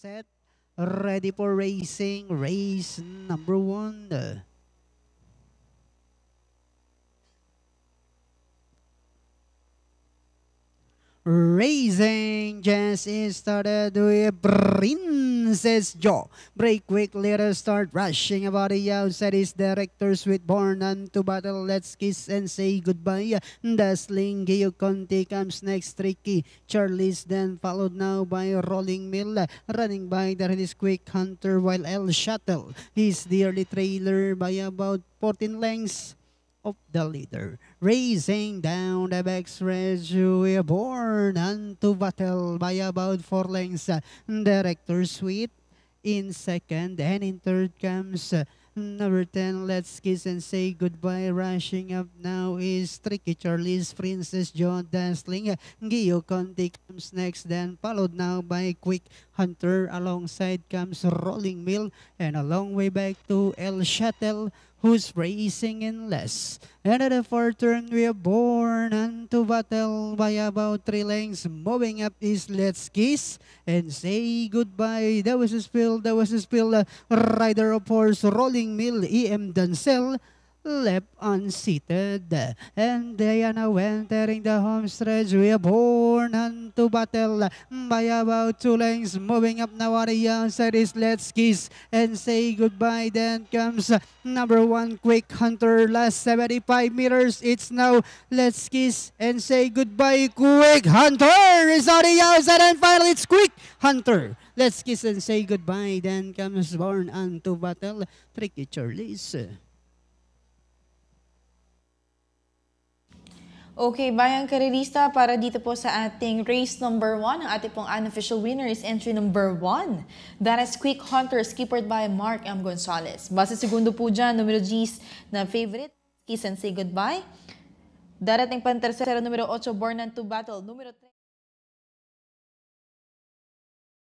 set, ready for racing. Race number 1. Racing just is started with Princess Joe. Break quick, let us start rushing about the outside is Directors with Born Unto Battle. Let's kiss and say goodbye. Dazzling Geo Conti comes next. Tricky Charlie's then followed now by Rolling Mill. Running by there is Quick Hunter while El Shuttle is the early trailer by about 14 lengths of the leader. Racing down the backstretch, we are Born Unto Battle by about 4 lengths. Director Sweet in second, and in third comes number 10, Let's Kiss and Say Goodbye. Rushing up now is Tricky Charlie's Princess John Dazzling. Gio Conti comes next, then followed now by Quick Hunter. Alongside comes Rolling Mill, and a long way back to El Shuttle, who's racing in less. And at the fourth turn, we are Born Unto Battle by about 3 lengths. Moving up is Let's Kiss and Say Goodbye. That was a spill. Rider of horse Rolling Mill, E.M. Dancel, left unseated. And Diana entering the home stretch. We are Born Unto Battle by about 2 lengths. Moving up now on the outside is Let's Kiss and Say Goodbye. Then comes number 1, Quick Hunter. Last 75 meters. It's now Let's Kiss and Say Goodbye. Quick Hunter is on the outside, and finally it's Quick Hunter. Let's Kiss and Say Goodbye. Then comes Born Unto Battle. Tricky Charlie's. Okay, bayang karerista, para dito po sa ating race number 1, ang ating pong unofficial winner is entry number 1. That is Quick Hunter, skippered by Mark M. Gonzalez. Base segundo po dyan, numero G's na favorite, Kiss and Say Goodbye. Darating pang tercero, numero 8, Born Unto Battle. Numero 3.